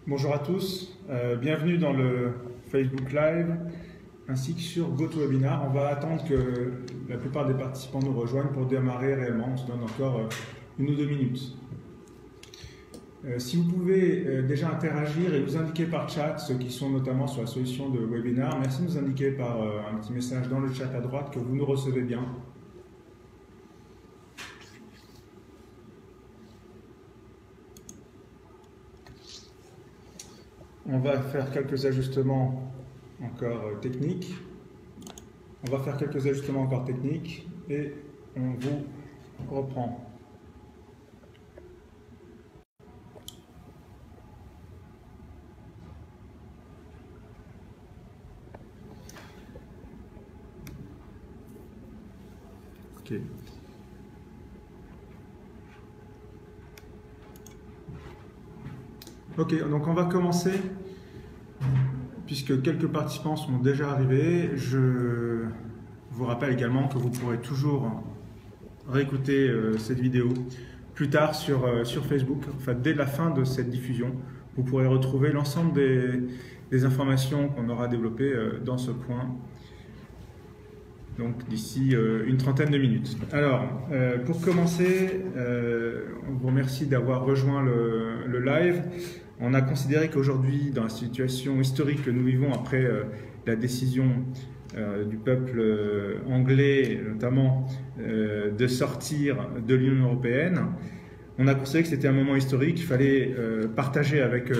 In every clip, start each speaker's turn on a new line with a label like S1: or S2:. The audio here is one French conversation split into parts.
S1: Bonjour à tous, bienvenue dans le Facebook Live ainsi que sur GoToWebinar. On va attendre que la plupart des participants nous rejoignent pour démarrer réellement. On se donne encore 1 ou 2 minutes. Si vous pouvez déjà interagir et nous indiquer par chat, ceux qui sont notamment sur la solution de webinar, merci de nous indiquer par un petit message dans le chat à droite que vous nous recevez bien. On va faire quelques ajustements encore techniques. Et on vous reprend. Ok. Ok, donc on va commencer. Puisque quelques participants sont déjà arrivés, je vous rappelle également que vous pourrez toujours réécouter cette vidéo plus tard sur Facebook. Enfin, dès la fin de cette diffusion, vous pourrez retrouver l'ensemble des informations qu'on aura développées dans ce point. Donc d'ici une trentaine de minutes. Alors, pour commencer, on vous remercie d'avoir rejoint le live. On a considéré qu'aujourd'hui, dans la situation historique que nous vivons après la décision du peuple anglais, notamment, de sortir de l'Union européenne, on a considéré que c'était un moment historique. Il fallait partager avec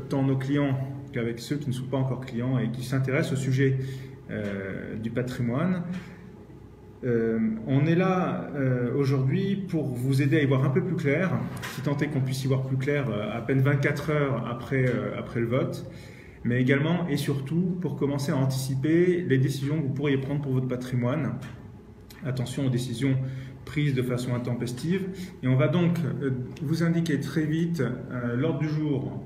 S1: tant nos clients qu'avec ceux qui ne sont pas encore clients et qui s'intéressent au sujet du patrimoine. On est là aujourd'hui pour vous aider à y voir un peu plus clair, si tant est qu'on puisse y voir plus clair à peine 24 heures après le vote, mais également et surtout pour commencer à anticiper les décisions que vous pourriez prendre pour votre patrimoine. Attention aux décisions prises de façon intempestive. Et on va donc vous indiquer très vite l'ordre du jour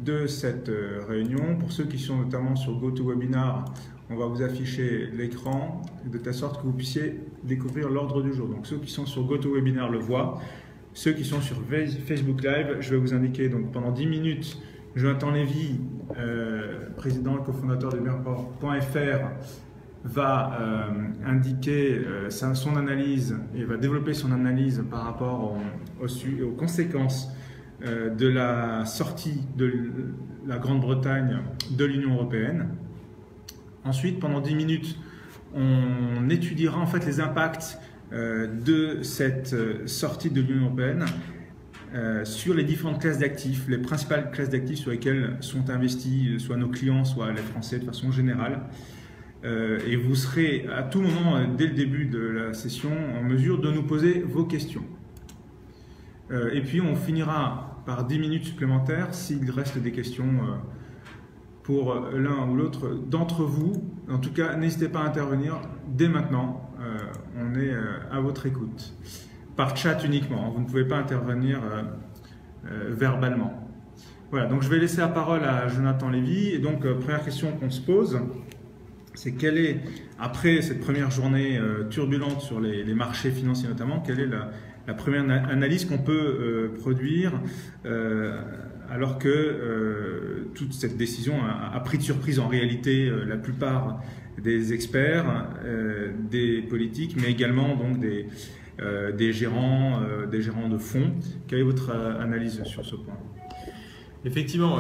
S1: de cette réunion. Pour ceux qui sont notamment sur GoToWebinar, on va vous afficher l'écran de telle sorte que vous puissiez découvrir l'ordre du jour. Donc ceux qui sont sur GoToWebinar le voient. Ceux qui sont sur Facebook Live, je vais vous indiquer donc pendant 10 minutes, Jonathan Lévy, président et cofondateur de Mirror.fr, va indiquer son analyse et va développer son analyse par rapport aux conséquences de la sortie de la Grande-Bretagne de l'Union européenne. Ensuite, pendant 10 minutes, on étudiera en fait les impacts de cette sortie de l'Union européenne sur les différentes classes d'actifs, les principales classes d'actifs sur lesquelles sont investis soit nos clients, soit les Français de façon générale. Et vous serez à tout moment, dès le début de la session, en mesure de nous poser vos questions. Et puis on finira par 10 minutes supplémentaires s'il reste des questions pour l'un ou l'autre d'entre vous. En tout cas, n'hésitez pas à intervenir dès maintenant. On est à votre écoute. Par chat uniquement, vous ne pouvez pas intervenir verbalement. Voilà, donc je vais laisser la parole à Jonathan Lévy. Et donc, première question qu'on se pose, c'est quelle est, après cette première journée turbulente sur les marchés financiers notamment, quelle est la première analyse qu'on peut produire alors que toute cette décision a pris de surprise en réalité la plupart des experts, des politiques, mais également donc des gérants de fonds. Quelle est votre analyse sur ce point ?
S2: Effectivement,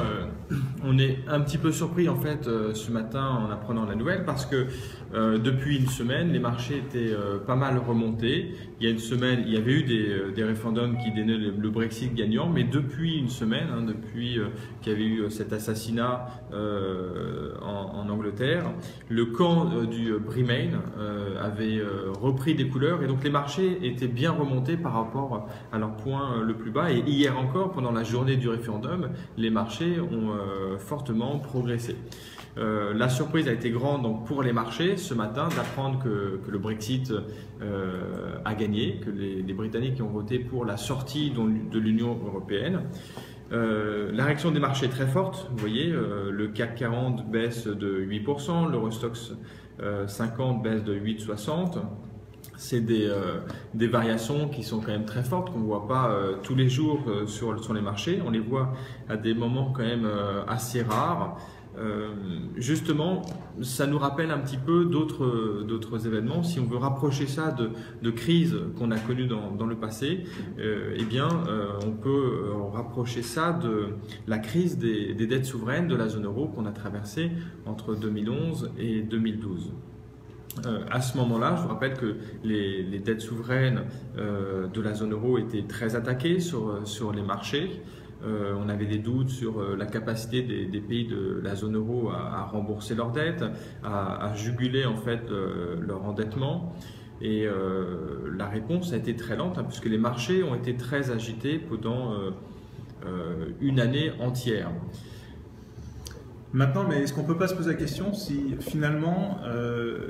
S2: on est un petit peu surpris en fait ce matin en apprenant la nouvelle parce que depuis une semaine, les marchés étaient pas mal remontés. Il y a une semaine, il y avait eu des référendums qui donnaient le Brexit gagnant, mais depuis une semaine, depuis qu'il y avait eu cet assassinat en Angleterre, le camp du Remain avait repris des couleurs et donc les marchés étaient bien remontés par rapport à leur point le plus bas. Et hier encore, pendant la journée du référendum, les marchés ont fortement progressé. La surprise a été grande donc, pour les marchés ce matin d'apprendre que le Brexit a gagné, que les Britanniques ont voté pour la sortie de l'Union européenne. La réaction des marchés est très forte. Vous voyez, le CAC 40 baisse de 8%, l'Eurostoxx 50 baisse de 8,60%. c'est des variations qui sont quand même très fortes, qu'on ne voit pas tous les jours sur les marchés. On les voit à des moments quand même assez rares. Justement, ça nous rappelle un petit peu d'autres événements. Si on veut rapprocher ça de crises qu'on a connues dans le passé, eh bien, on peut rapprocher ça de la crise des dettes souveraines de la zone euro qu'on a traversée entre 2011 et 2012. À ce moment-là, je vous rappelle que les dettes souveraines de la zone euro étaient très attaquées sur les marchés. On avait des doutes sur la capacité des pays de la zone euro à rembourser leurs dettes, à juguler en fait leur endettement. Et la réponse a été très lente, puisque les marchés ont été très agités pendant une année entière.
S1: Maintenant, mais est-ce qu'on ne peut pas se poser la question si finalement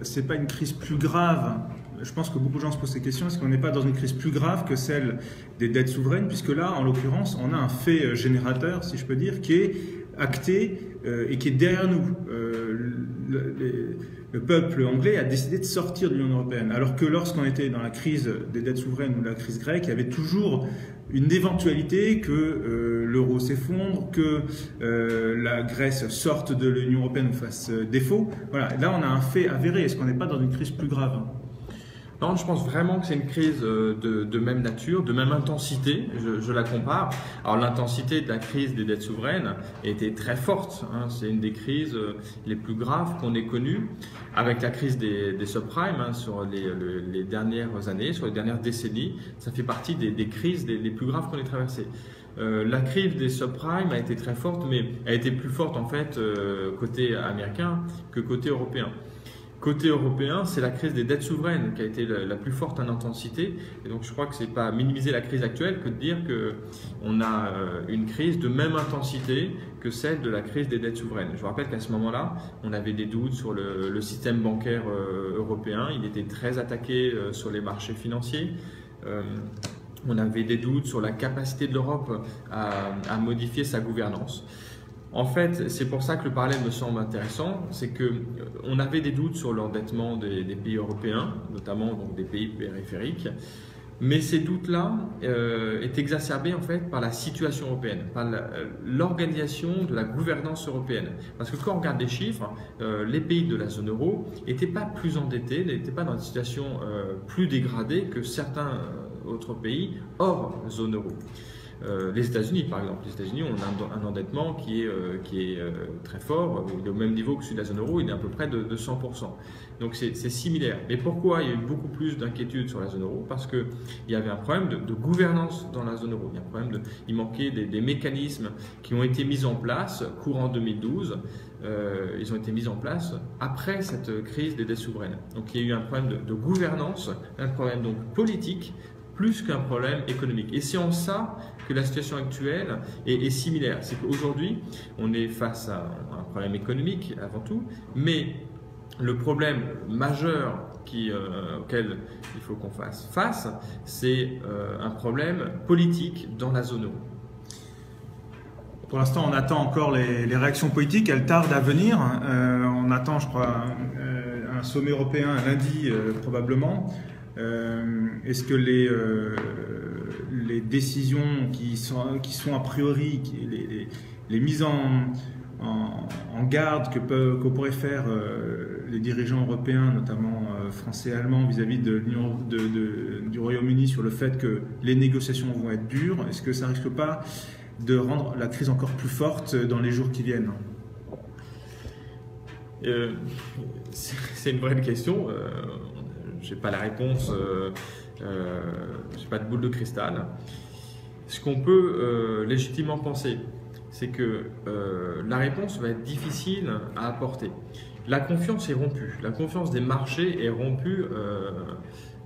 S1: c'est pas une crise plus grave? Je pense que beaucoup de gens se posent ces questions. Est-ce qu'on n'est pas dans une crise plus grave que celle des dettes souveraines? Puisque là, en l'occurrence, on a un fait générateur, si je peux dire, qui est acté et qui est derrière nous. Le peuple anglais a décidé de sortir de l'Union européenne. Alors que lorsqu'on était dans la crise des dettes souveraines ou la crise grecque, il y avait toujours une éventualité que l'euro s'effondre, que la Grèce sorte de l'Union européenne ou fasse défaut. Voilà. Là, on a un fait avéré. Est-ce qu'on n'est pas dans une crise plus grave?
S2: Non, je pense vraiment que c'est une crise de même nature, de même intensité, je la compare. Alors l'intensité de la crise des dettes souveraines était très forte, hein. C'est une des crises les plus graves qu'on ait connues, avec la crise des subprimes hein, sur les dernières années, sur les dernières décennies. Ça fait partie des crises les plus graves qu'on ait traversées. La crise des subprimes a été très forte, mais elle a été plus forte en fait côté américain que côté européen. Côté européen, c'est la crise des dettes souveraines qui a été la plus forte en intensité. Et donc, je crois que ce n'est pas minimiser la crise actuelle que de dire qu'on a une crise de même intensité que celle de la crise des dettes souveraines. Je vous rappelle qu'à ce moment-là, on avait des doutes sur le système bancaire européen. Il était très attaqué sur les marchés financiers. On avait des doutes sur la capacité de l'Europe à modifier sa gouvernance. En fait, c'est pour ça que le parallèle me semble intéressant, c'est qu'on avait des doutes sur l'endettement des pays européens, notamment donc des pays périphériques, mais ces doutes-là est exacerbés en fait par la situation européenne, par l'organisation de la gouvernance européenne. Parce que quand on regarde les chiffres, les pays de la zone euro n'étaient pas plus endettés, n'étaient pas dans une situation plus dégradée que certains autres pays hors zone euro. Les États-Unis, par exemple. Les États-Unis ont un endettement qui est très fort, il est au même niveau que celui de la zone euro, il est à peu près de 100%. Donc c'est similaire. Mais pourquoi il y a eu beaucoup plus d'inquiétude sur la zone euro? Parce qu'il y avait un problème de gouvernance dans la zone euro. Il manquait des mécanismes qui ont été mis en place courant 2012. Ils ont été mis en place après cette crise des dettes souveraines. Donc il y a eu un problème de gouvernance, un problème donc politique, plus qu'un problème économique. Et c'est en ça que la situation actuelle est similaire. C'est qu'aujourd'hui, on est face à un problème économique avant tout, mais le problème majeur auquel il faut qu'on fasse face, c'est un problème politique dans la zone euro.
S1: Pour l'instant, on attend encore les réactions politiques, elles tardent à venir. On attend, je crois, un sommet européen lundi probablement. Est-ce que les décisions qui sont a priori, les mises en garde que pourraient faire les dirigeants européens, notamment français et allemands, vis-à-vis du Royaume-Uni sur le fait que les négociations vont être dures, est-ce que ça ne risque pas de rendre la crise encore plus forte dans les jours qui viennent?
S2: C'est une vraie question. Je n'ai pas la réponse, je n'ai pas de boule de cristal. Ce qu'on peut légitimement penser, c'est que la réponse va être difficile à apporter. La confiance est rompue, la confiance des marchés est rompue,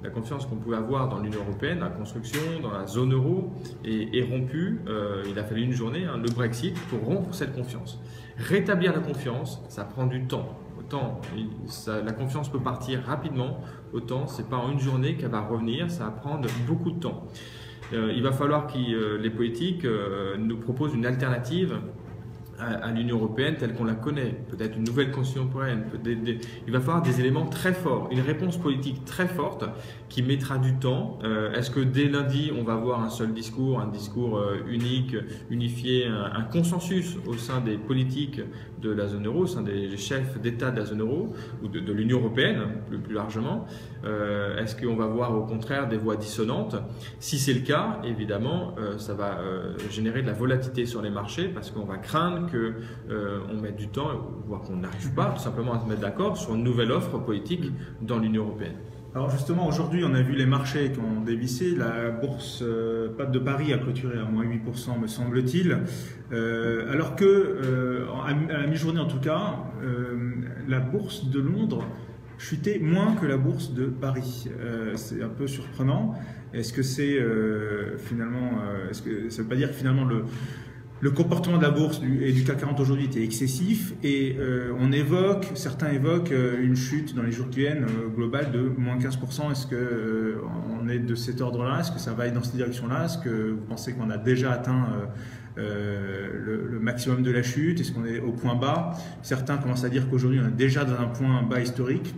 S2: la confiance qu'on pouvait avoir dans l'Union européenne, dans la construction, dans la zone euro est rompue. Il a fallu une journée, le Brexit, pour rompre cette confiance. Rétablir la confiance, ça prend du temps. Autant la confiance peut partir rapidement, autant c'est pas en une journée qu'elle va revenir, ça va prendre beaucoup de temps. Il va falloir que les politiques nous proposent une alternative à l'Union européenne telle qu'on la connaît, peut-être une nouvelle constitution européenne, il va falloir des éléments très forts, une réponse politique très forte qui mettra du temps. Est-ce que dès lundi, on va avoir un seul discours, un discours unique, unifié, un consensus au sein des politiques de la zone euro, au sein des chefs d'État de la zone euro ou de l'Union européenne plus largement? Est-ce qu'on va voir au contraire des voix dissonantes? Si c'est le cas, évidemment, ça va générer de la volatilité sur les marchés parce qu'on va craindre qu'on mette du temps, voire qu'on n'arrive pas tout simplement à se mettre d'accord sur une nouvelle offre politique dans l'Union européenne.
S1: Alors justement, aujourd'hui, on a vu les marchés qui ont dévissé. La bourse de Paris a clôturé à moins 8%, me semble-t-il. Alors que, à la mi-journée en tout cas, la bourse de Londres chutait moins que la bourse de Paris. C'est un peu surprenant. Est-ce que c'est finalement... est-ce que ça ne veut pas dire que finalement le comportement de la bourse et du CAC 40 aujourd'hui était excessif et certains évoquent une chute dans les jours qui viennent globale de moins 15%. Est-ce qu'on est de cet ordre-là? Est-ce que ça va aller dans cette direction-là? Est-ce que vous pensez qu'on a déjà atteint le maximum de la chute? Est-ce qu'on est au point bas? Certains commencent à dire qu'aujourd'hui on est déjà dans un point bas historique.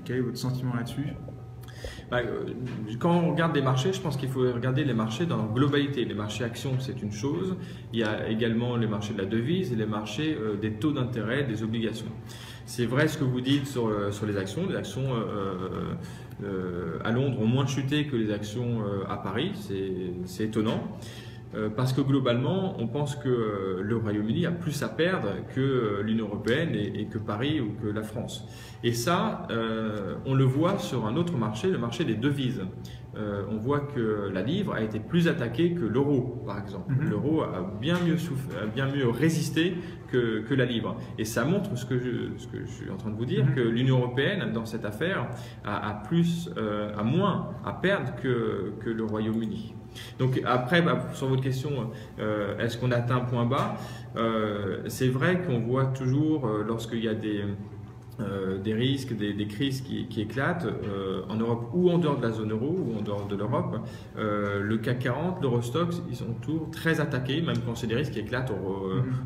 S1: Quel est votre sentiment là-dessus?
S2: Quand on regarde les marchés, je pense qu'il faut regarder les marchés dans leur globalité. Les marchés actions, c'est une chose. Il y a également les marchés de la devise et les marchés des taux d'intérêt, des obligations. C'est vrai ce que vous dites sur les actions. Les actions à Londres ont moins chuté que les actions à Paris. C'est étonnant. Parce que globalement, on pense que le Royaume-Uni a plus à perdre que l'Union européenne et que Paris ou que la France. Et ça, on le voit sur un autre marché, le marché des devises. On voit que la livre a été plus attaquée que l'euro, par exemple. L'euro a bien mieux résisté que la livre. Et ça montre ce que je suis en train de vous dire, que l'Union européenne, dans cette affaire, a moins à perdre que le Royaume-Uni. Donc après, sur votre question, est-ce qu'on atteint un point bas? C'est vrai qu'on voit toujours, lorsqu'il y a des risques, des crises qui éclatent en Europe ou en dehors de la zone euro ou en dehors de l'Europe, le CAC 40, l'Eurostoxx, ils sont toujours très attaqués, même quand c'est des risques qui éclatent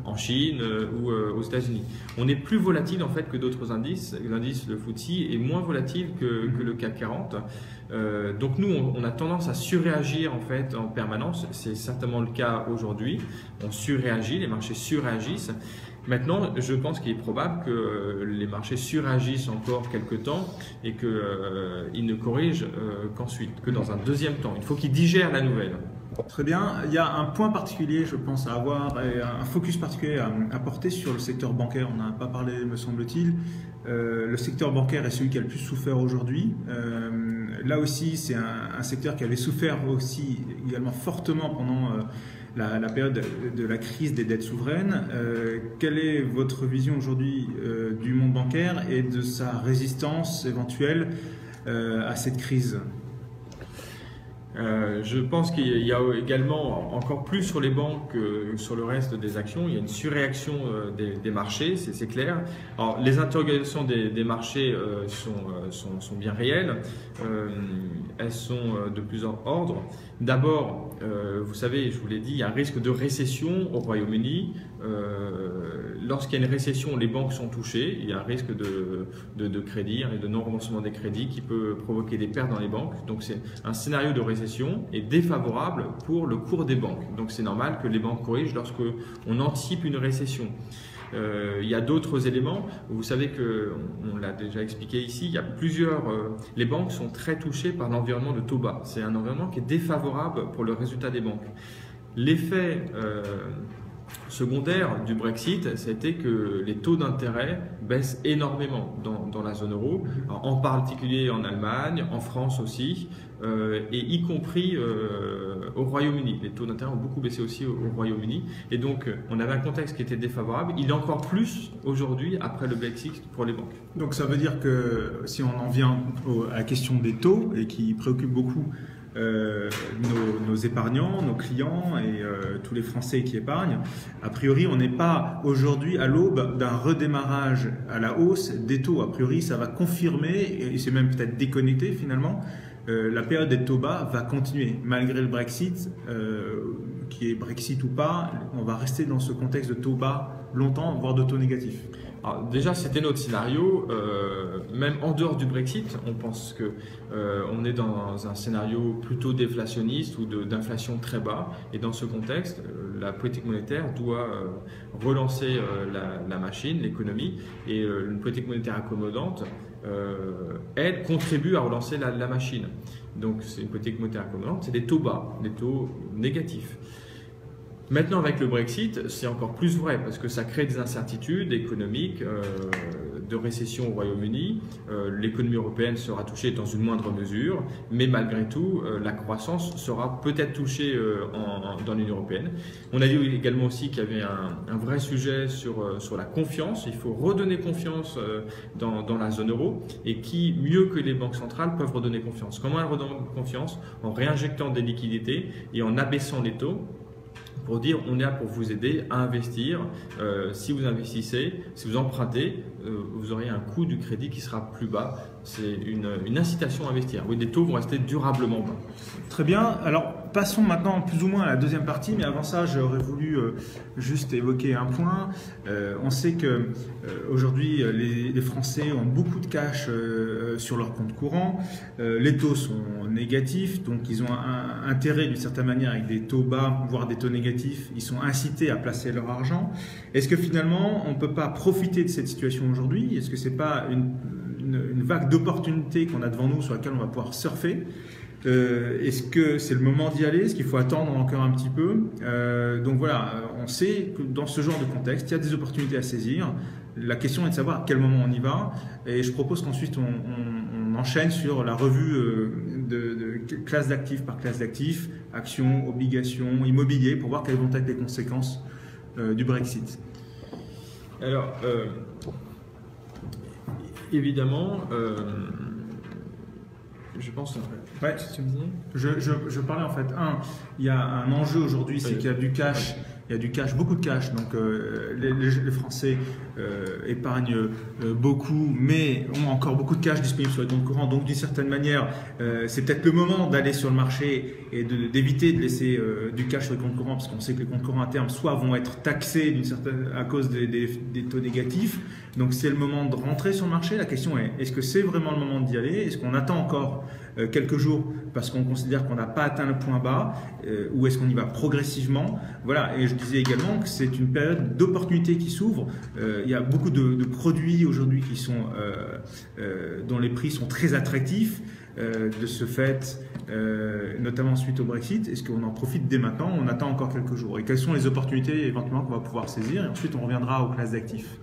S2: en Chine ou aux États-Unis. On est plus volatile en fait que d'autres indices. L'indice, le FTSE, est moins volatile que le CAC 40. Donc nous, on a tendance à surréagir en fait en permanence. C'est certainement le cas aujourd'hui. On surréagit, les marchés surréagissent. Maintenant, je pense qu'il est probable que les marchés surréagissent encore quelques temps et qu'ils ne corrigent qu'ensuite, que dans un deuxième temps. Il faut qu'ils digèrent la nouvelle.
S1: Très bien. Il y a un point particulier, je pense, à avoir, et un focus particulier à porter sur le secteur bancaire. On n'en a pas parlé, me semble-t-il. Le secteur bancaire est celui qui a le plus souffert aujourd'hui. Là aussi, c'est un secteur qui avait souffert aussi également fortement pendant la période de la crise des dettes souveraines. Quelle est votre vision aujourd'hui du monde bancaire et de sa résistance éventuelle à cette crise?
S2: Je pense qu'il y a également, encore plus sur les banques que sur le reste des actions, il y a une surréaction des marchés, c'est clair. Alors, les interrogations des marchés sont bien réelles, elles sont de plusieurs ordres. D'abord, vous savez, je vous l'ai dit, il y a un risque de récession au Royaume-Uni. Lorsqu'il y a une récession, les banques sont touchées, il y a un risque de crédit et de non-remboursement des crédits qui peut provoquer des pertes dans les banques. Donc c'est un scénario de récession est défavorable pour le cours des banques. Donc c'est normal que les banques corrigent lorsqu'on anticipe une récession. Il y a d'autres éléments. Vous savez qu'on l'a déjà expliqué ici, il y a les banques sont très touchées par l'environnement de taux bas. C'est un environnement qui est défavorable pour le résultat des banques. L'effet secondaire du Brexit, c'était que les taux d'intérêt baissent énormément dans la zone euro, en particulier en Allemagne, en France aussi, et y compris au Royaume-Uni. Les taux d'intérêt ont beaucoup baissé aussi au Royaume-Uni. Et donc, on avait un contexte qui était défavorable. Il est encore plus aujourd'hui après le Brexit pour les banques.
S1: Donc, ça veut dire que si on en vient à la question des taux, et qui préoccupe beaucoup nos épargnants, nos clients et tous les Français qui épargnent, a priori on n'est pas aujourd'hui à l'aube d'un redémarrage à la hausse des taux. A priori ça va confirmer, et c'est même peut-être déconnecté finalement, la période des taux bas va continuer. Malgré le Brexit, qui est Brexit ou pas, on va rester dans ce contexte de taux bas longtemps, voire de taux négatifs.
S2: Alors déjà, c'était notre scénario. Même en dehors du Brexit, on pense que on est dans un scénario plutôt déflationniste ou d'inflation très bas. Et dans ce contexte, la politique monétaire doit relancer la machine, l'économie. Et une politique monétaire accommodante, elle contribue à relancer la machine. Donc c'est une politique monétaire accommodante, c'est des taux bas, des taux négatifs. Maintenant, avec le Brexit, c'est encore plus vrai parce que ça crée des incertitudes économiques, de récession au Royaume-Uni. L'économie européenne sera touchée dans une moindre mesure, mais malgré tout, la croissance sera peut-être touchée dans l'Union européenne. On a dit également aussi qu'il y avait un vrai sujet sur la confiance. Il faut redonner confiance dans la zone euro. Et qui, mieux que les banques centrales, peuvent redonner confiance? Comment elles redonnent confiance? En réinjectant des liquidités et en abaissant les taux, pour dire on est là pour vous aider à investir. Si vous investissez, si vous empruntez, vous aurez un coût du crédit qui sera plus bas. C'est une incitation à investir. Oui, les taux vont rester durablement bas.
S1: Très bien. Alors, passons maintenant plus ou moins à la deuxième partie, mais avant ça, j'aurais voulu juste évoquer un point. On sait que aujourd'hui, les Français ont beaucoup de cash sur leur compte courant. Les taux sont négatifs, donc ils ont un intérêt d'une certaine manière avec des taux bas, voire des taux négatifs. Ils sont incités à placer leur argent. Est-ce que finalement, on ne peut pas profiter de cette situation aujourd'hui? Est-ce que c'est pas une vague d'opportunités qu'on a devant nous sur laquelle on va pouvoir surfer? Est-ce que c'est le moment d'y aller? Est-ce qu'il faut attendre encore un petit peu? Donc voilà, on sait que dans ce genre de contexte, il y a des opportunités à saisir. La question est de savoir à quel moment on y va. Et je propose qu'ensuite on enchaîne sur la revue de classe d'actifs par classe d'actifs, actions, obligations, immobilier, pour voir quelles vont être les conséquences du Brexit.
S2: Alors, évidemment, je pense.
S1: Ouais, je parlais en fait. Il y a un enjeu aujourd'hui, c'est qu'il y a du cash. Il y a du cash, beaucoup de cash, donc les Français épargnent beaucoup, mais ont encore beaucoup de cash disponible sur les comptes courants. Donc d'une certaine manière, c'est peut-être le moment d'aller sur le marché et d'éviter de laisser du cash sur les comptes courants, parce qu'on sait que les comptes courants à terme soit vont être taxés à cause des taux négatifs. Donc c'est le moment de rentrer sur le marché. La question est-ce que c'est vraiment le moment d'y aller? Est-ce qu'on attend encore quelques jours parce qu'on considère qu'on n'a pas atteint le point bas, ou est-ce qu'on y va progressivement? Voilà, et je disais également que c'est une période d'opportunité qui s'ouvre. Il y a beaucoup de produits aujourd'hui qui sont dont les prix sont très attractifs. De ce fait, notamment suite au Brexit, est-ce qu'on en profite dès maintenant? On attend encore quelques jours. Et quelles sont les opportunités éventuellement qu'on va pouvoir saisir? Et ensuite, on reviendra aux classes d'actifs.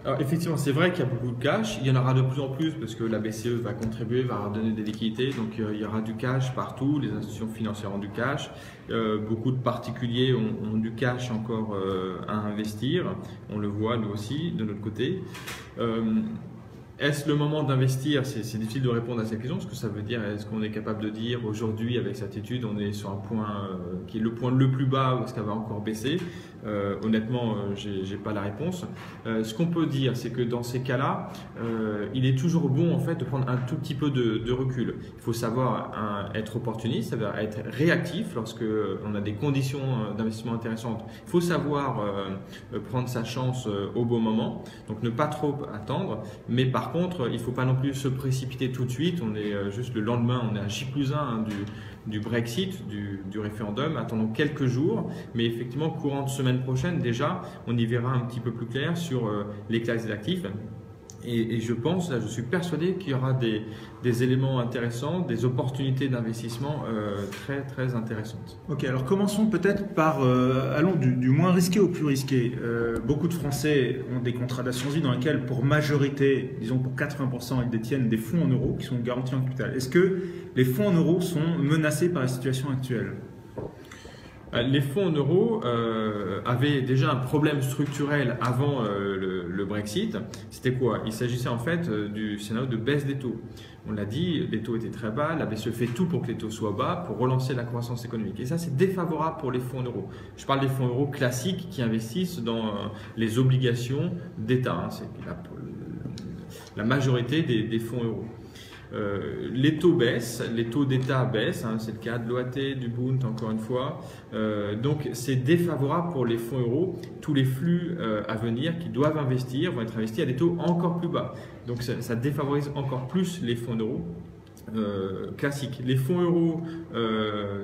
S2: Alors effectivement, c'est vrai qu'il y a beaucoup de cash. Il y en aura de plus en plus parce que la BCE va contribuer, va donner des liquidités. Donc il y aura du cash partout. Les institutions financières ont du cash. Beaucoup de particuliers ont du cash encore à investir. On le voit nous aussi de notre côté. Est-ce le moment d'investir? C'est difficile de répondre à cette question. Ce que ça veut dire, est-ce qu'on est capable de dire aujourd'hui avec certitude on est sur un point qui est le point le plus bas ou est-ce qu'elle va encore baisser? Honnêtement, j'ai pas la réponse. Ce qu'on peut dire, c'est que dans ces cas-là, il est toujours bon en fait de prendre un tout petit peu de recul. Il faut savoir être opportuniste, ça veut dire être réactif lorsque on a des conditions d'investissement intéressantes. Il faut savoir prendre sa chance au bon moment, donc ne pas trop attendre. Mais par contre, il ne faut pas non plus se précipiter tout de suite. On est juste le lendemain, on est à J+1 du Brexit, du référendum. Attendons quelques jours, mais effectivement, courant de semaine prochaine, déjà, on y verra un petit peu plus clair sur les classes d'actifs. Et je pense, là, je suis persuadé qu'il y aura des éléments intéressants, des opportunités d'investissement très très intéressantes.
S1: Ok, alors commençons peut-être par, allons du moins risqué au plus risqué. Beaucoup de Français ont des contrats d'assurance vie dans lesquels, pour majorité, disons pour 80%, ils détiennent des fonds en euros qui sont garantis en capital. Est-ce que les fonds en euros sont menacés par la situation actuelle ?
S2: Les fonds en euros avaient déjà un problème structurel avant le Brexit. C'était quoi? Il s'agissait en fait du scénario de baisse des taux. On l'a dit, les taux étaient très bas, la BCE fait tout pour que les taux soient bas, pour relancer la croissance économique. Et ça, c'est défavorable pour les fonds en euros. Je parle des fonds euros classiques qui investissent dans les obligations d'État. C'est la majorité des fonds euros. Les taux baissent, les taux d'État baissent, hein, c'est le cas de l'OAT, du Bund encore une fois. Donc c'est défavorable pour les fonds euros. Tous les flux à venir qui doivent investir vont être investis à des taux encore plus bas. Donc ça défavorise encore plus les fonds euros. Classique. Les fonds euros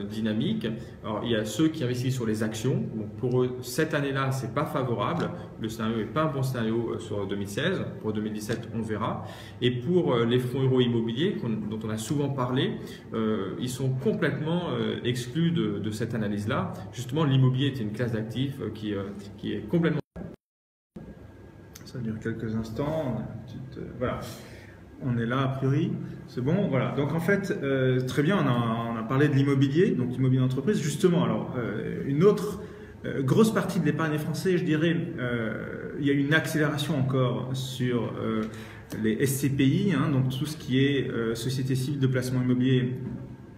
S2: dynamiques, alors il y a ceux qui investissent sur les actions. Bon, pour eux, cette année-là, c'est pas favorable. Le scénario n'est pas un bon scénario sur 2016. Pour 2017, on verra. Et pour les fonds euros immobiliers, dont on a souvent parlé, ils sont complètement exclus de cette analyse-là. Justement, l'immobilier est une classe d'actifs qui est complètement...
S1: Ça dure quelques instants. Voilà. On est là a priori, c'est bon, voilà. Donc en fait, très bien, on a parlé de l'immobilier, donc l'immobilier d'entreprise. Justement, alors une autre grosse partie de l'épargne des Français, je dirais, il y a une accélération encore sur les SCPI, hein, donc tout ce qui est société civile de placement immobilier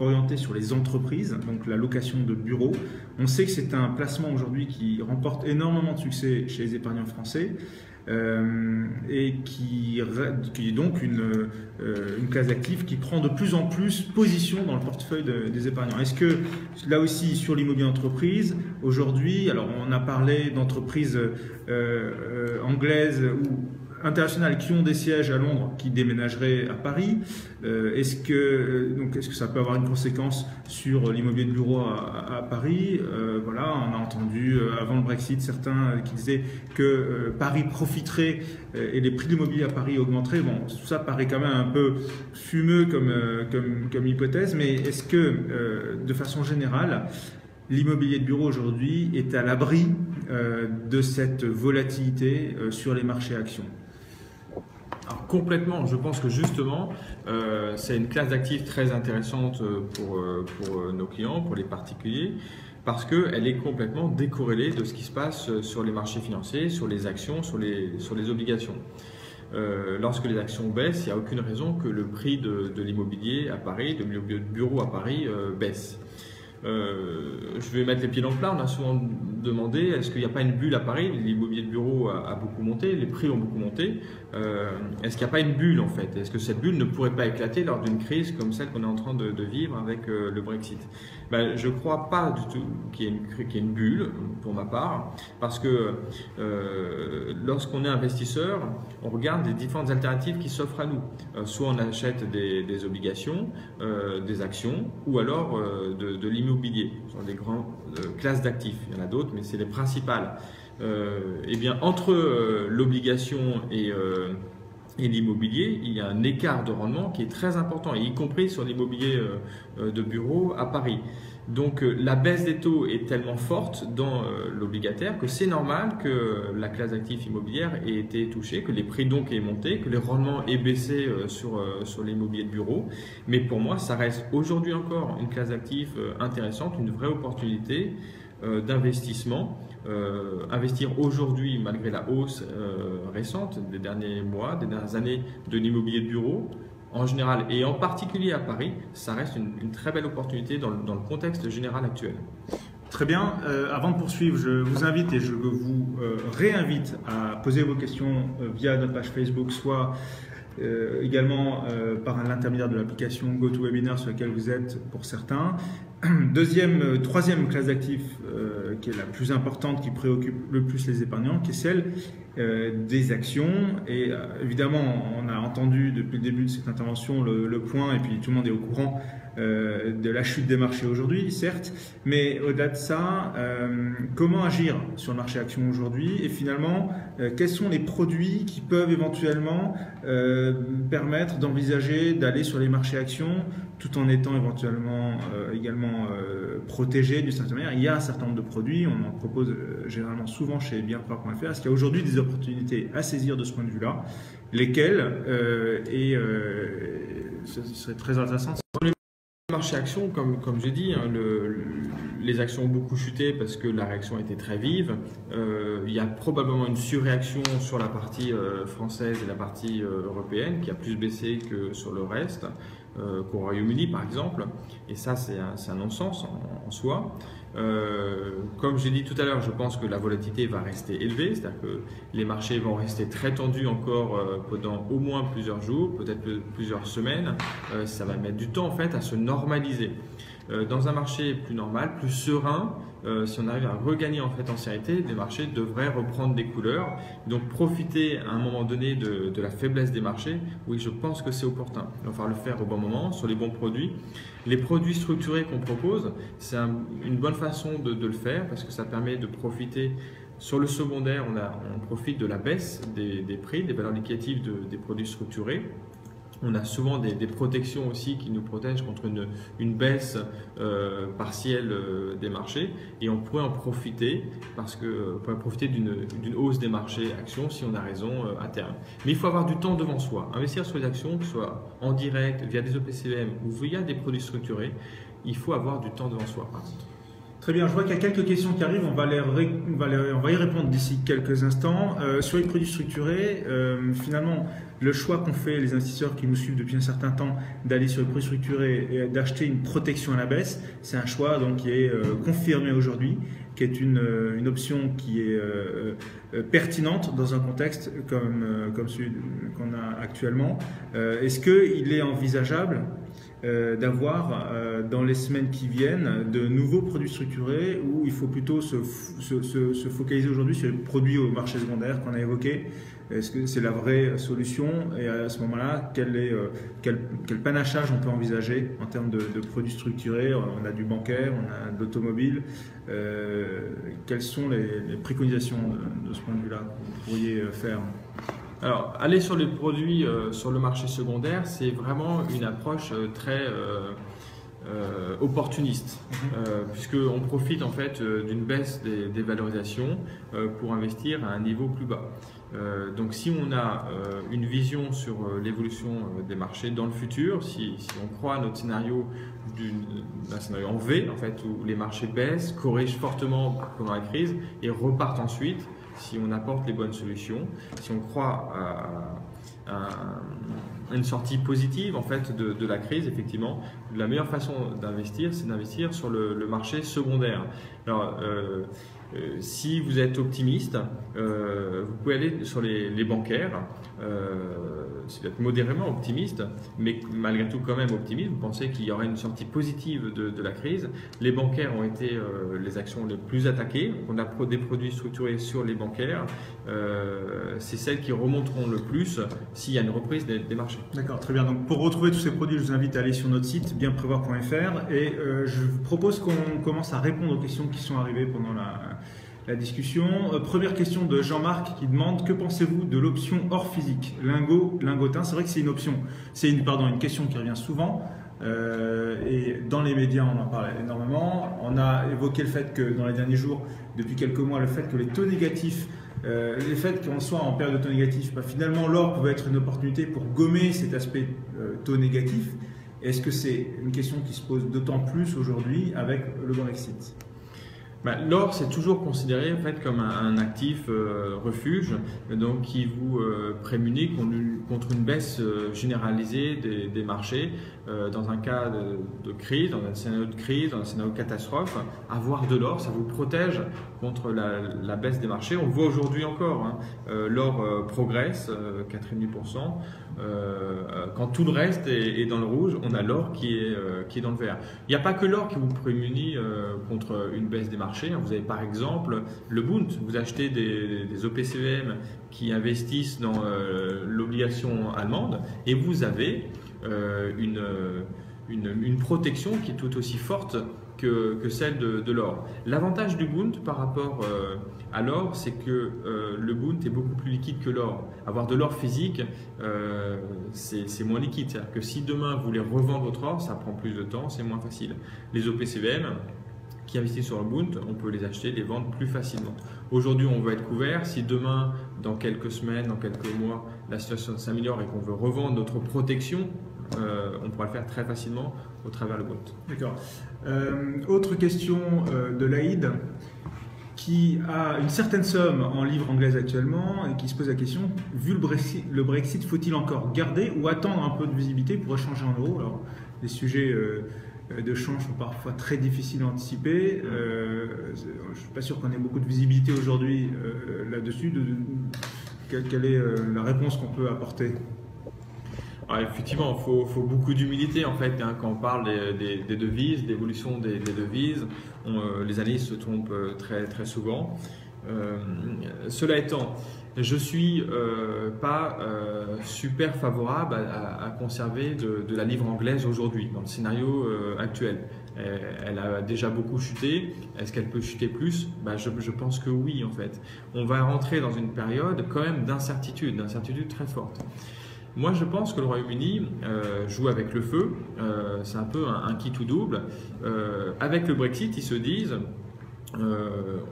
S1: orienté sur les entreprises, donc la location de bureaux. On sait que c'est un placement aujourd'hui qui remporte énormément de succès chez les épargnants français. Et qui est donc une classe d'actifs qui prend de plus en plus position dans le portefeuille des épargnants. Est-ce que là aussi sur l'immobilier d'entreprise, aujourd'hui, alors on a parlé d'entreprises anglaises ou internationales qui ont des sièges à Londres qui déménageraient à Paris. Est-ce que ça peut avoir une conséquence sur l'immobilier de bureau à Paris? Voilà, on a entendu avant le Brexit certains qui disaient que Paris profiterait et les prix de l'immobilier à Paris augmenteraient. Bon, tout ça paraît quand même un peu fumeux comme hypothèse, mais est-ce que de façon générale, l'immobilier de bureau aujourd'hui est à l'abri de cette volatilité sur les marchés actions?
S2: Alors, complètement, je pense que justement, c'est une classe d'actifs très intéressante pour nos clients, pour les particuliers, parce qu'elle est complètement décorrélée de ce qui se passe sur les marchés financiers, sur les actions, sur les obligations. Lorsque les actions baissent, il n'y a aucune raison que le prix de l'immobilier à Paris, de l'immobilier de bureau à Paris baisse. Je vais mettre les pieds dans le plat. On a souvent demandé est-ce qu'il n'y a pas une bulle à Paris? L'immobilier de bureau a beaucoup monté, les prix ont beaucoup monté. Est-ce qu'il n'y a pas une bulle en fait? Est-ce que cette bulle ne pourrait pas éclater lors d'une crise comme celle qu'on est en train de vivre avec le Brexit? Je ne crois pas du tout qu'il y ait une bulle pour ma part, parce que lorsqu'on est investisseur, on regarde les différentes alternatives qui s'offrent à nous. Soit on achète des obligations, des actions, ou alors de l'immobilier. Ce sont des grandes classes d'actifs. Il y en a d'autres, mais c'est les principales. Eh bien, entre l'obligation et l'immobilier, il y a un écart de rendement qui est très important, y compris sur l'immobilier de bureau à Paris. Donc la baisse des taux est tellement forte dans l'obligataire que c'est normal que la classe d'actifs immobilière ait été touchée, que les prix donc aient monté, que les rendements aient baissé sur l'immobilier de bureau. Mais pour moi, ça reste aujourd'hui encore une classe d'actifs intéressante, une vraie opportunité d'investissement. Investir aujourd'hui, malgré la hausse récente des derniers mois, des dernières années de l'immobilier de bureau, en général et en particulier à Paris, ça reste une très belle opportunité dans le contexte général actuel.
S1: Très bien. Avant de poursuivre, je vous invite et je vous réinvite à poser vos questions via notre page Facebook, soit également par l'intermédiaire de l'application GoToWebinar sur laquelle vous êtes pour certains. Troisième classe d'actifs qui est la plus importante, qui préoccupe le plus les épargnants, qui est celle des actions. Et évidemment, on a entendu depuis le début de cette intervention le point, et puis tout le monde est au courant de la chute des marchés aujourd'hui, certes, mais au-delà de ça, comment agir sur le marché actions aujourd'hui, et finalement, quels sont les produits qui peuvent éventuellement permettre d'envisager d'aller sur les marchés actions tout en étant éventuellement également protégé d'une certaine manière. Il y a un certain nombre de produits, on en propose généralement souvent chez bienpart.fr. Est-ce qu'il y a aujourd'hui des opportunités à saisir de ce point de vue-là, lesquelles ce serait très intéressant.
S2: Le marché actions, comme j'ai dit, hein, les actions ont beaucoup chuté parce que la réaction était très vive. Il y a probablement une surréaction sur la partie française et la partie européenne qui a plus baissé que sur le reste, qu'au Royaume-Uni par exemple. Et ça, c'est un non-sens. en soi. Comme j'ai dit tout à l'heure, je pense que la volatilité va rester élevée, c'est-à-dire que les marchés vont rester très tendus encore pendant au moins plusieurs jours, peut-être plusieurs semaines. Ça va mettre du temps en fait à se normaliser. Dans un marché plus normal, plus serein, si on arrive à regagner en fait en sérénité, les marchés devraient reprendre des couleurs. Donc profiter à un moment donné de la faiblesse des marchés, oui, je pense que c'est opportun. Il va falloir le faire au bon moment, sur les bons produits. Les produits structurés qu'on propose, c'est une bonne façon de le faire parce que ça permet de profiter. Sur le secondaire, on profite de la baisse des prix, des valeurs liquidatives des produits structurés. On a souvent des protections aussi qui nous protègent contre une baisse partielle des marchés et on pourrait en profiter on pourrait profiter d'une hausse des marchés actions si on a raison à terme. Mais il faut avoir du temps devant soi. Investir sur les actions, que ce soit en direct, via des OPCVM ou via des produits structurés, il faut avoir du temps devant soi.
S1: Très bien, je vois qu'il y a quelques questions qui arrivent, on va y répondre d'ici quelques instants. Sur les produits structurés, finalement, le choix qu'ont fait les investisseurs qui nous suivent depuis un certain temps d'aller sur les produits structurés et d'acheter une protection à la baisse, c'est un choix donc, qui est confirmé aujourd'hui, qui est une option qui est pertinente dans un contexte comme celui qu'on a actuellement. Est-ce qu'il est envisageable d'avoir dans les semaines qui viennent de nouveaux produits structurés où il faut plutôt se focaliser aujourd'hui sur les produits au marché secondaire qu'on a évoqués? Est-ce que c'est la vraie solution? Et à ce moment-là, quel panachage on peut envisager en termes de produits structurés? On a du bancaire, on a de l'automobile. Quelles sont les préconisations de ce point de vue-là que vous pourriez faire?
S2: Alors, aller sur les produits sur le marché secondaire, c'est vraiment une approche très opportuniste, puisqu'on profite en fait d'une baisse des valorisations pour investir à un niveau plus bas. Donc, si on a une vision sur l'évolution des marchés dans le futur, si on croit à notre scénario d'un scénario en V, en fait, où les marchés baissent, corrigent fortement pendant la crise et repartent ensuite, si on apporte les bonnes solutions, si on croit à une sortie positive en fait de la crise, effectivement, la meilleure façon d'investir, c'est d'investir sur le marché secondaire. Alors, si vous êtes optimiste, vous pouvez aller sur les bancaires. Si vous êtes modérément optimiste, mais malgré tout quand même optimiste, vous pensez qu'il y aurait une sortie positive de la crise. Les bancaires ont été les actions les plus attaquées. On a des produits structurés sur les bancaires. C'est celles qui remonteront le plus s'il y a une reprise des marchés.
S1: D'accord, très bien. Donc pour retrouver tous ces produits, je vous invite à aller sur notre site bienprévoir.fr et je vous propose qu'on commence à répondre aux questions qui sont arrivées pendant la discussion. Première question de Jean-Marc qui demande: que pensez-vous de l'option hors physique, lingotin? C'est vrai que c'est une option, c'est une question qui revient souvent et dans les médias on en parle énormément. On a évoqué le fait que dans les derniers jours, depuis quelques mois, le fait que les taux négatifs, le fait qu'on soit en période de taux négatif, finalement l'or pouvait être une opportunité pour gommer cet aspect taux négatif. Est-ce que c'est une question qui se pose d'autant plus aujourd'hui avec le Brexit?
S2: L'or, c'est toujours considéré en fait comme un actif refuge, donc qui vous prémunit contre une baisse généralisée des marchés dans un cas de crise, dans un scénario de crise, dans un scénario de catastrophe. Avoir de l'or, ça vous protège contre la baisse des marchés. On le voit aujourd'hui encore, l'or progresse 4,5%. Quand tout le reste est dans le rouge, on a l'or qui est dans le vert. Il n'y a pas que l'or qui vous prémunit contre une baisse des marchés. Vous avez par exemple le Bund. Vous achetez des OPCVM qui investissent dans l'obligation allemande et vous avez une protection qui est tout aussi forte que celle de l'or. L'avantage du Bund par rapport à l'or, c'est que le Bund est beaucoup plus liquide que l'or. Avoir de l'or physique, c'est moins liquide. C'est-à-dire que si demain vous voulez revendre votre or, ça prend plus de temps, c'est moins facile. Les OPCVM qui investissent sur le Bund, on peut les acheter, les vendre plus facilement. Aujourd'hui, on veut être couvert. Si demain, dans quelques semaines, dans quelques mois, la situation s'améliore et qu'on veut revendre notre protection, on pourra le faire très facilement au travers le Bund.
S1: D'accord. Autre question de Laïd qui a une certaine somme en livres anglaises actuellement et qui se pose la question: vu le Brexit, faut-il encore garder ou attendre un peu de visibilité pour échanger en euros? Alors, des sujets de change sont parfois très difficiles à anticiper. Je ne suis pas sûr qu'on ait beaucoup de visibilité aujourd'hui là-dessus. Quelle est la réponse qu'on peut apporter?
S2: Effectivement, il faut beaucoup d'humilité en fait quand on parle des devises, d'évolution des devises. Les analystes se trompent très souvent. Cela étant, je ne suis pas super favorable à conserver de la livre anglaise aujourd'hui, dans le scénario actuel. Elle a déjà beaucoup chuté. Est-ce qu'elle peut chuter plus? Je pense que oui, en fait. On va rentrer dans une période quand même d'incertitude très forte. Moi, je pense que le Royaume-Uni joue avec le feu. C'est un peu un qui tout double. Avec le Brexit, ils se disent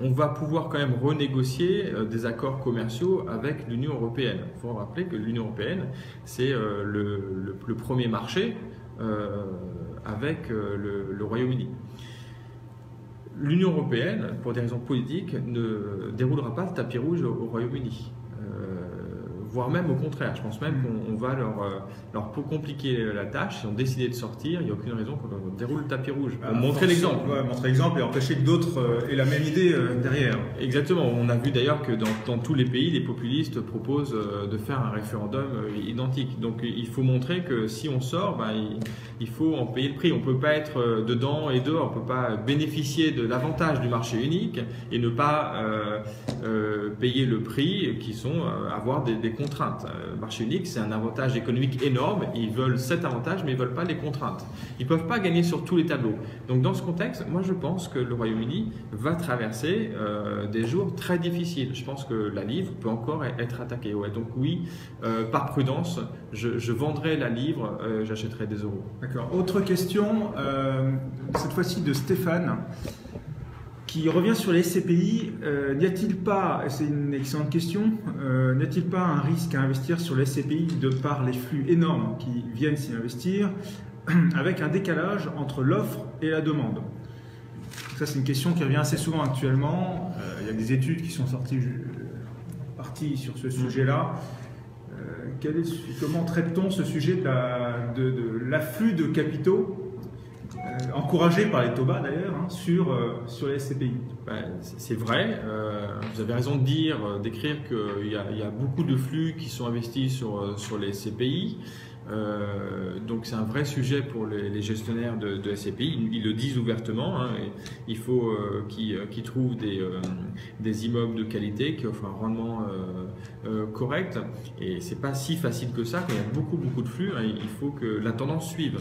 S2: on va pouvoir quand même renégocier des accords commerciaux avec l'Union européenne. Il faut rappeler que l'Union européenne, c'est le premier marché avec le Royaume-Uni. L'Union européenne, pour des raisons politiques, ne déroulera pas le tapis rouge au Royaume-Uni. Voire même au contraire, je pense même qu'on va leur compliquer la tâche. Si on décidait de sortir, il n'y a aucune raison qu'on déroule le tapis rouge. Pour montrer l'exemple.
S1: Ouais, montrer l'exemple et empêcher que d'autres aient la même idée derrière.
S2: Exactement. On a vu d'ailleurs que dans tous les pays, les populistes proposent de faire un référendum identique. Donc il faut montrer que si on sort, il faut en payer le prix. On ne peut pas être dedans et dehors. On ne peut pas bénéficier de l'avantage du marché unique et ne pas payer le prix qui sont avoir des contraintes. Le marché unique, c'est un avantage économique énorme. Ils veulent cet avantage, mais ils ne veulent pas les contraintes. Ils ne peuvent pas gagner sur tous les tableaux. Donc, dans ce contexte, moi, je pense que le Royaume-Uni va traverser des jours très difficiles. Je pense que la livre peut encore être attaquée. Ouais. Donc, oui, par prudence, je vendrai la livre, j'achèterai des euros.
S1: D'accord. Autre question, cette fois-ci de Stéphane, qui revient sur les SCPI. N'y a-t-il pas, c'est une excellente question, n'y a-t-il pas un risque à investir sur les SCPI de par les flux énormes qui viennent s'y investir, avec un décalage entre l'offre et la demande? Ça, c'est une question qui revient assez souvent actuellement. Il y a des études qui sont sorties parties sur ce sujet-là. Comment traite-t-on ce sujet de l'afflux de capitaux encouragé par les taux bas d'ailleurs sur les SCPI?
S2: C'est vrai, vous avez raison de d'écrire qu'il y a beaucoup de flux qui sont investis sur les SCPI. Donc c'est un vrai sujet pour les gestionnaires de SCPI. Ils le disent ouvertement. Il faut qu'ils trouvent des immeubles de qualité qui offrent un rendement correct. Et c'est pas si facile que ça. Quand il y a beaucoup de flux, il faut que la tendance suive.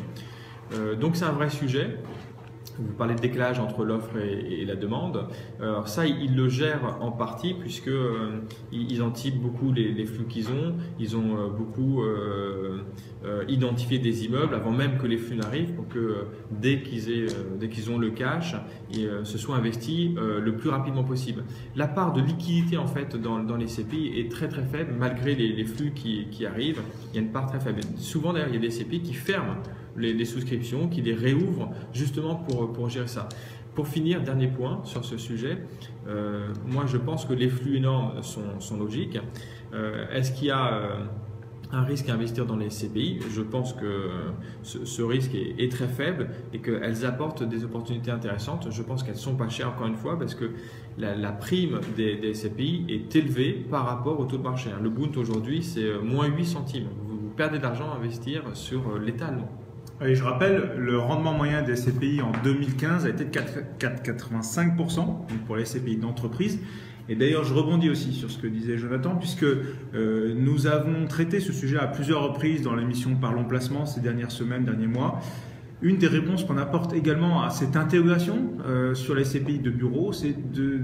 S2: Donc c'est un vrai sujet. Vous parlez de décalage entre l'offre et la demande. Alors ça, ils le gèrent en partie puisque ils anticipent beaucoup les flux qu'ils ont. Ils ont beaucoup identifié des immeubles avant même que les flux n'arrivent pour que dès qu'ils ont le cash, ils se soient investis le plus rapidement possible. La part de liquidité en fait dans les SCPI est très faible malgré les flux qui arrivent. Il y a une part très faible. Souvent d'ailleurs, il y a des SCPI qui ferment les souscriptions, qui les réouvrent justement pour gérer ça. Pour finir, dernier point sur ce sujet, moi je pense que les flux énormes sont logiques. Est-ce qu'il y a un risque à investir dans les SCPI? Je pense que ce risque est très faible et qu'elles apportent des opportunités intéressantes. Je pense qu'elles ne sont pas chères encore une fois parce que la prime des SCPI est élevée par rapport au taux de marché. Le Bund aujourd'hui c'est moins 8 centimes. Vous perdez de l'argent à investir sur l'État allemand.
S1: Et je rappelle, le rendement moyen des SCPI en 2015 a été de 4,85% pour les SCPI d'entreprise. Et d'ailleurs, je rebondis aussi sur ce que disait Jonathan, puisque nous avons traité ce sujet à plusieurs reprises dans l'émission Parlons Placement ces dernières semaines, derniers mois. Une des réponses qu'on apporte également à cette intégration sur les SCPI de bureau, c'est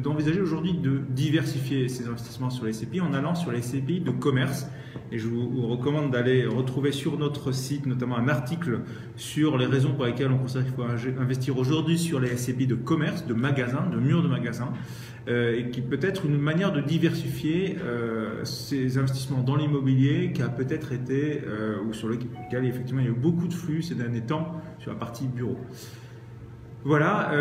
S1: d'envisager aujourd'hui de diversifier ces investissements sur les SCPI en allant sur les SCPI de commerce. Et je vous recommande d'aller retrouver sur notre site notamment un article sur les raisons pour lesquelles on considère qu'il faut investir aujourd'hui sur les SCPI de commerce, de magasins, de murs de magasins, et qui peut être une manière de diversifier ces investissements dans l'immobilier qui a peut-être été, ou sur lequel effectivement il y a eu beaucoup de flux ces derniers temps sur la partie bureau. Voilà,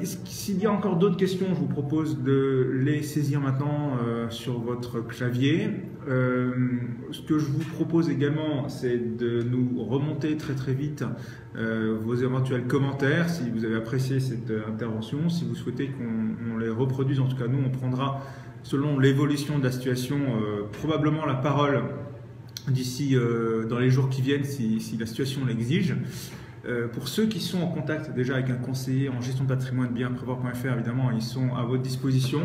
S1: s'il y a encore d'autres questions, je vous propose de les saisir maintenant sur votre clavier. Ce que je vous propose également, c'est de nous remonter très très vite vos éventuels commentaires, si vous avez apprécié cette intervention, si vous souhaitez qu'on les reproduise. En tout cas, nous, on prendra, selon l'évolution de la situation, probablement la parole d'ici dans les jours qui viennent, si la situation l'exige. Pour ceux qui sont en contact déjà avec un conseiller en gestion de patrimoine, bienprévoir.fr, évidemment, ils sont à votre disposition.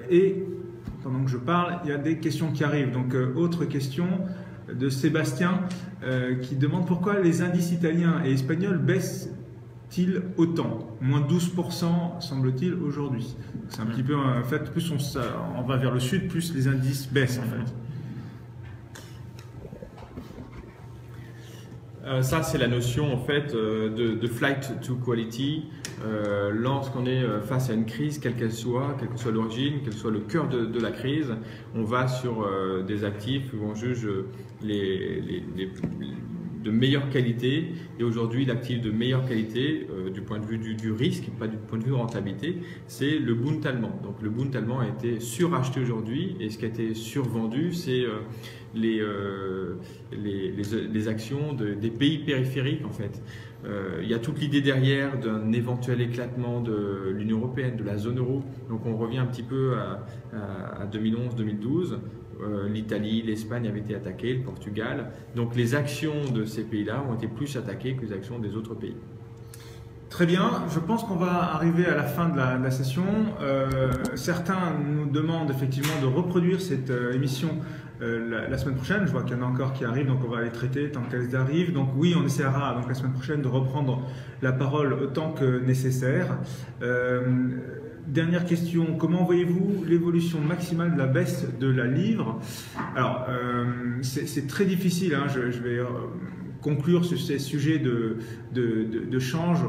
S1: Et pendant que je parle, il y a des questions qui arrivent. Donc, autre question de Sébastien qui demande pourquoi les indices italiens et espagnols baissent-ils autant? Moins 12% semble-t-il aujourd'hui. C'est un petit peu, en fait, plus on va vers le sud, plus les indices baissent en fait.
S2: Ça, c'est la notion en fait de flight to quality. Lorsqu'on est face à une crise, quelle que soit l'origine, quel soit le cœur de la crise, on va sur des actifs où on juge de meilleure qualité. Et aujourd'hui, l'actif de meilleure qualité, du point de vue du risque, pas du point de vue de rentabilité, c'est le Bund allemand. Donc le Bund allemand a été suracheté aujourd'hui, et ce qui a été survendu, c'est les actions des pays périphériques en fait. Il y a toute l'idée derrière d'un éventuel éclatement de l'Union européenne, de la zone euro. Donc on revient un petit peu à 2011-2012. L'Italie, l'Espagne avaient été attaquées, le Portugal. Donc les actions de ces pays-là ont été plus attaquées que les actions des autres pays.
S1: Très bien, je pense qu'on va arriver à la fin de la session. Certains nous demandent effectivement de reproduire cette émission la semaine prochaine. Je vois qu'il y en a encore qui arrivent, donc on va les traiter tant qu'elles arrivent. Donc oui, on essaiera donc la semaine prochaine de reprendre la parole autant que nécessaire. Dernière question, comment voyez-vous l'évolution maximale de la baisse de la livre? Alors, c'est très difficile, hein. Je vais conclure sur ces sujets de change.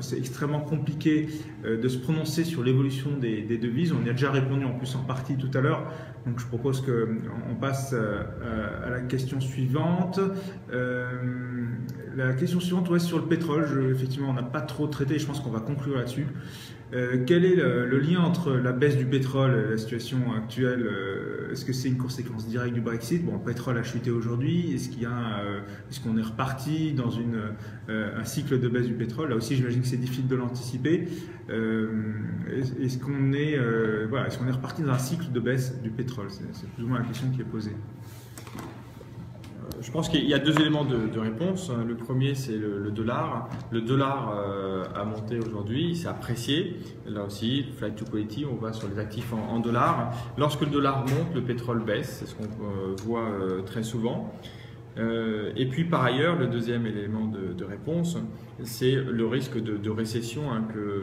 S1: C'est extrêmement compliqué de se prononcer sur l'évolution des devises. On y a déjà répondu en plus en partie tout à l'heure. Donc je propose qu'on passe à la question suivante. La question suivante, ouais, sur le pétrole. Effectivement, on n'a pas trop traité. Je pense qu'on va conclure là-dessus. Quel est le lien entre la baisse du pétrole et la situation actuelle? Est-ce que c'est une conséquence directe du Brexit? Bon, le pétrole a chuté aujourd'hui. Est-ce qu'on est reparti dans un cycle de baisse du pétrole? Là aussi, j'imagine que c'est difficile de l'anticiper. Est-ce qu'on est reparti dans un cycle de baisse du pétrole? C'est plus ou moins la question qui est posée.
S2: Je pense qu'il y a deux éléments de réponse. Le premier, c'est le dollar. Le dollar a monté aujourd'hui, il s'est apprécié. Là aussi, flight to quality, on va sur les actifs en dollars. Lorsque le dollar monte, le pétrole baisse. C'est ce qu'on voit très souvent. Et puis par ailleurs, le deuxième élément de réponse, c'est le risque de récession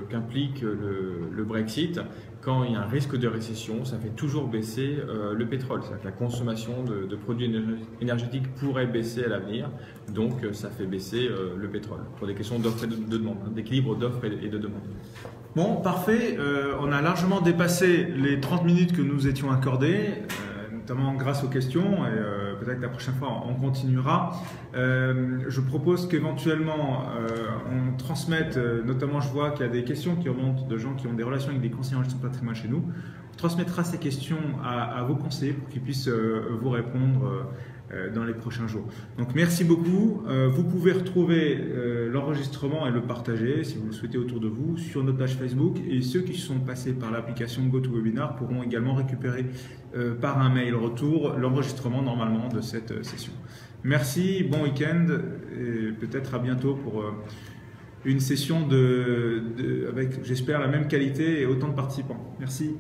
S2: qu'implique le Brexit. Quand il y a un risque de récession, ça fait toujours baisser le pétrole. C'est-à-dire que la consommation de produits énergétiques pourrait baisser à l'avenir, donc ça fait baisser le pétrole, pour des questions d'offre et de demande, d'équilibre d'offre et de demande.
S1: Bon, parfait. On a largement dépassé les 30 minutes que nous étions accordées. Notamment grâce aux questions, et peut-être que la prochaine fois on continuera. Je propose qu'éventuellement on transmette, notamment je vois qu'il y a des questions qui remontent de gens qui ont des relations avec des conseillers en gestion de patrimoine chez nous. On transmettra ces questions à vos conseillers pour qu'ils puissent vous répondre dans les prochains jours. Donc merci beaucoup. Vous pouvez retrouver l'enregistrement et le partager si vous le souhaitez autour de vous sur notre page Facebook, et ceux qui sont passés par l'application GoToWebinar pourront également récupérer par un mail retour l'enregistrement normalement de cette session. Merci, bon week-end et peut-être à bientôt pour une session avec, j'espère, la même qualité et autant de participants. Merci.